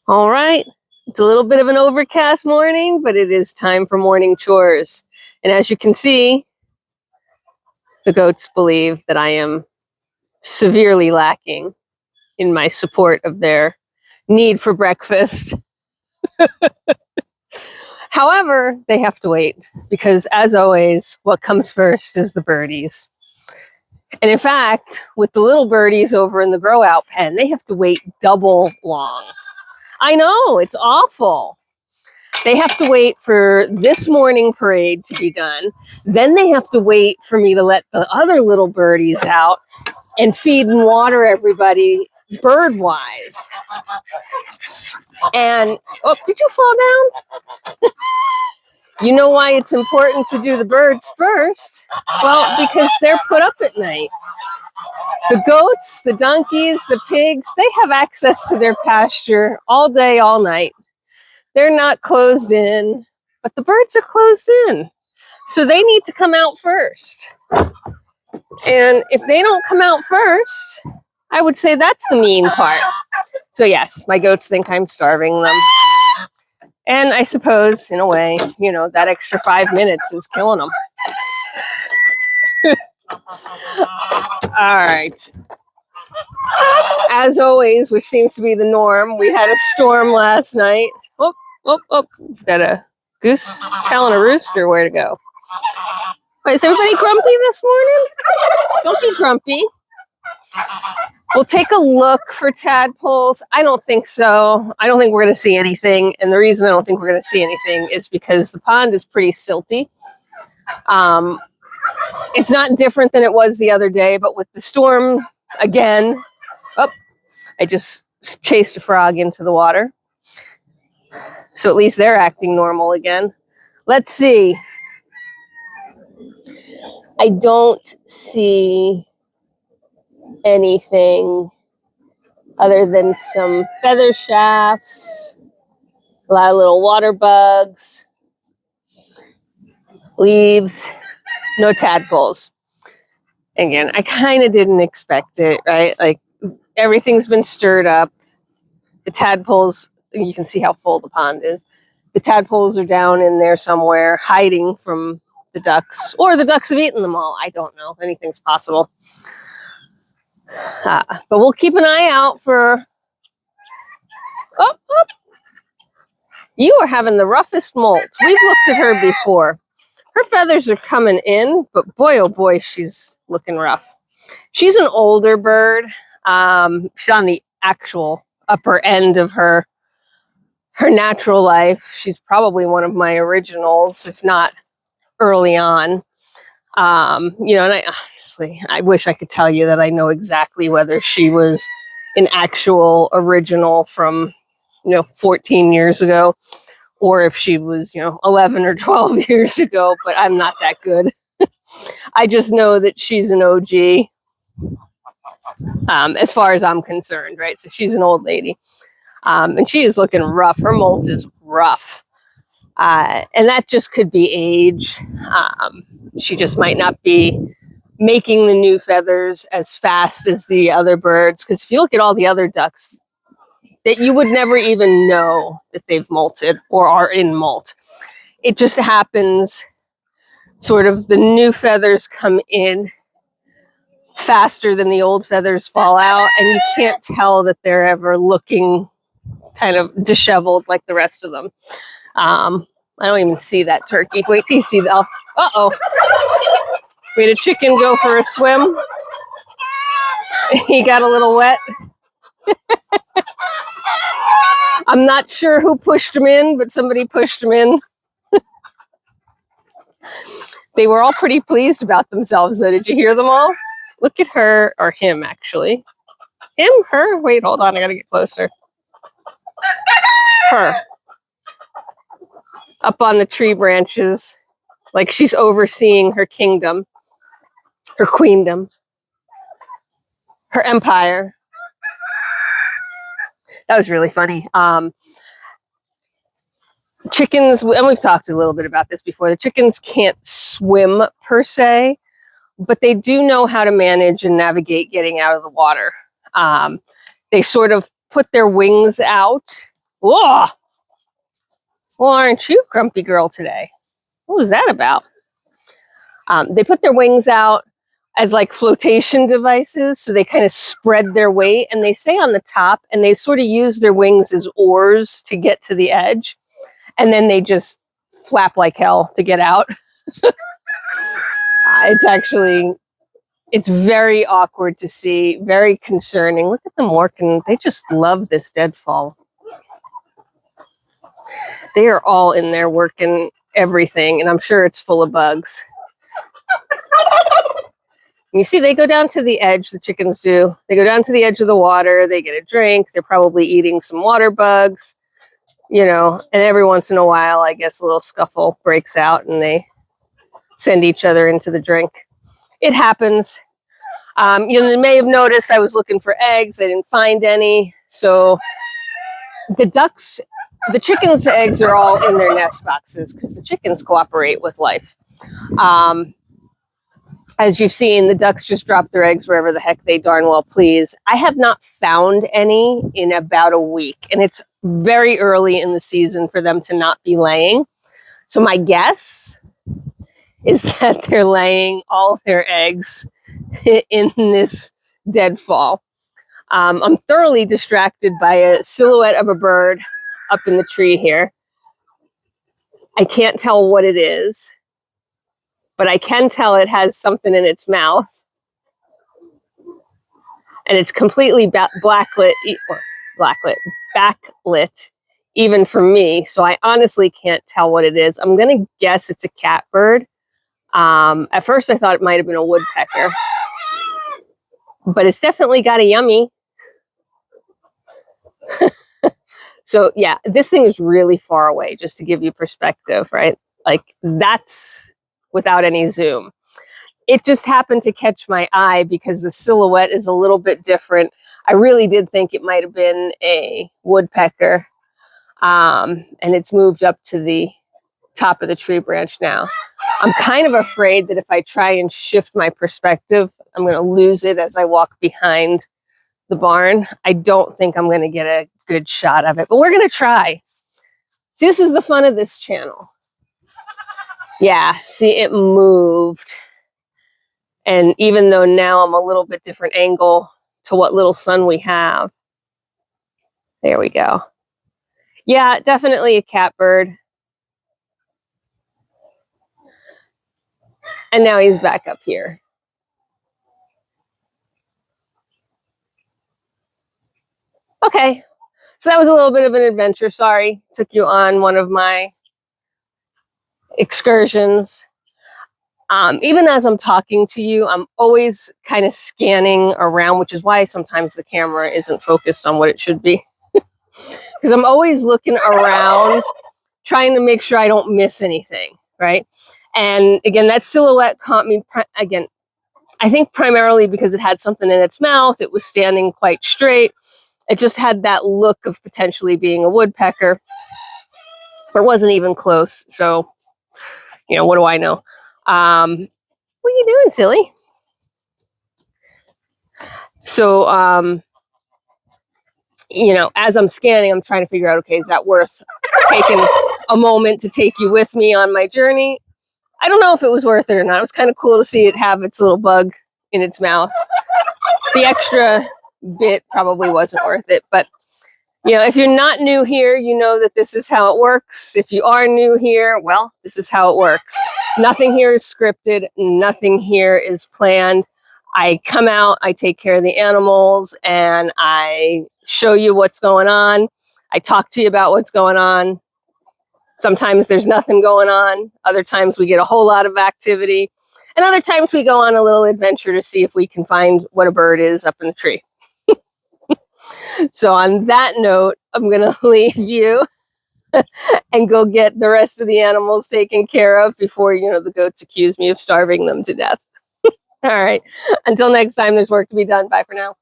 All right, it's a little bit of an overcast morning, but it is time for morning chores. And as you can see, the goats believe that I am severely lacking in my support of their need for breakfast. However, they have to wait because, as always, what comes first is the birdies. And in fact, with the little birdies over in the grow out pen, they have to wait double long. I know, it's awful. They have to wait for this morning parade to be done. Then they have to wait for me to let the other little birdies out and feed and water everybody bird-wise. And, oh, did you fall down? You know why it's important to do the birds first? Well, because they're put up at night. The goats, the donkeys, the pigs, they have access to their pasture all day, all night. They're not closed in, but the birds are closed in. So they need to come out first. And if they don't come out first, I would say that's the mean part. So yes, my goats think I'm starving them. And I suppose, in a way, you know, that extra 5 minutes is killing them. All right. As always, which seems to be the norm, we had a storm last night. Oh, got a goose telling a rooster where to go. Wait, is everybody grumpy this morning? Don't be grumpy. We'll take a look for tadpoles. I don't think so. I don't think we're going to see anything. And the reason I don't think we're going to see anything is because the pond is pretty silty. It's not different than it was the other day, but with the storm again, I just chased a frog into the water. So at least they're acting normal again. Let's see. I don't see anything other than some feather shafts, a lot of little water bugs, leaves, no tadpoles. Again, I kind of didn't expect it, right? Like, everything's been stirred up. The tadpoles, you can see how full the pond is. The tadpoles are down in there somewhere, hiding from the ducks, or the ducks have eaten them all. I don't know. Anything's possible. But we'll keep an eye out for... Oh, you are having the roughest molt. We've looked at her before. Her feathers are coming in, but boy, oh boy, she's looking rough. She's an older bird. She's on the actual upper end of her natural life. She's probably one of my originals, if not early on. You know, and I wish I could tell you that I know exactly whether she was an actual original from, 14 years ago, or if she was, 11 or 12 years ago, but I'm not that good. I just know that she's an OG, as far as I'm concerned, right? So she's an old lady, and she is looking rough. Her molt is rough. And that just could be age. She just might not be making the new feathers as fast as the other birds. Because if you look at all the other ducks, that you would never even know that they've molted or are in molt. It just happens, sort of, the new feathers come in faster than the old feathers fall out. And you can't tell that they're ever looking kind of disheveled like the rest of them. I don't even see that turkey. Wait till you see that. Uh-oh. We had a chicken go for a swim. He got a little wet. I'm not sure who pushed him in, but somebody pushed him in. They were all pretty pleased about themselves, though. Did you hear them all? Look at her, or him, actually. Him? Her? Wait, hold on. I gotta get closer. Her. Up on the tree branches, like she's overseeing her kingdom, her queendom, her empire. That was really funny. Chickens, and we've talked a little bit about this before, the chickens can't swim per se, but they do know how to manage and navigate getting out of the water. They sort of put their wings out Whoa! Well, aren't you grumpy girl today? What was that about? They put their wings out as like flotation devices, so they kind of spread their weight and they stay on the top, and they sort of use their wings as oars to get to the edge, and then they just flap like hell to get out. It's very awkward to see, very concerning. Look at them working. They just love this deadfall. They are all in there working everything, and I'm sure it's full of bugs. You see, they go down to the edge, the chickens do. They go down to the edge of the water, they get a drink, they're probably eating some water bugs, you know, and every once in a while, I guess a little scuffle breaks out and they send each other into the drink. It happens. You may have noticed I was looking for eggs. I didn't find any. So the chickens' eggs are all in their nest boxes because the chickens cooperate with life. As you've seen, the ducks just drop their eggs wherever the heck they darn well please. I have not found any in about a week, and it's very early in the season for them to not be laying. So my guess is that they're laying all of their eggs in this deadfall. I'm thoroughly distracted by a silhouette of a bird up in the tree here. I can't tell what it is, but I can tell it has something in its mouth. And it's completely backlit, even for me. So I honestly can't tell what it is. I'm going to guess it's a catbird. At first I thought it might have been a woodpecker, but it's definitely got a yummy. So yeah, this thing is really far away, just to give you perspective, right? Like that's without any zoom. It just happened to catch my eye because the silhouette is a little bit different. I really did think it might have been a woodpecker. And it's moved up to the top of the tree branch now. I'm kind of afraid that if I try and shift my perspective, I'm going to lose it as I walk behind the barn. I don't think I'm going to get a good shot of it, but we're going to try. See, this is the fun of this channel. Yeah, see, it moved. And even though now I'm a little bit different angle to what little sun we have. There we go. Yeah, definitely a catbird. And now he's back up here. Okay, so that was a little bit of an adventure. Sorry, took you on one of my excursions. Even as I'm talking to you, I'm always kind of scanning around, which is why sometimes the camera isn't focused on what it should be. Because I'm always looking around, trying to make sure I don't miss anything, right? And again, that silhouette caught me, again, I think primarily because it had something in its mouth. It was standing quite straight. It just had that look of potentially being a woodpecker. But it wasn't even close. So, you know, what do I know? What are you doing, silly? So, you know, as I'm scanning, I'm trying to figure out, okay, is that worth taking a moment to take you with me on my journey? I don't know if it was worth it or not. It was kind of cool to see it have its little bug in its mouth. The extra bit probably wasn't worth it. But, you know, if you're not new here, you know that this is how it works. If you are new here, well, this is how it works. Nothing here is scripted. Nothing here is planned. I come out, I take care of the animals, and I show you what's going on. I talk to you about what's going on. Sometimes there's nothing going on. Other times we get a whole lot of activity. And other times we go on a little adventure to see if we can find what a bird is up in the tree. So on that note, I'm going to leave you and go get the rest of the animals taken care of before, you know, the goats accuse me of starving them to death. All right. Until next time, there's work to be done. Bye for now.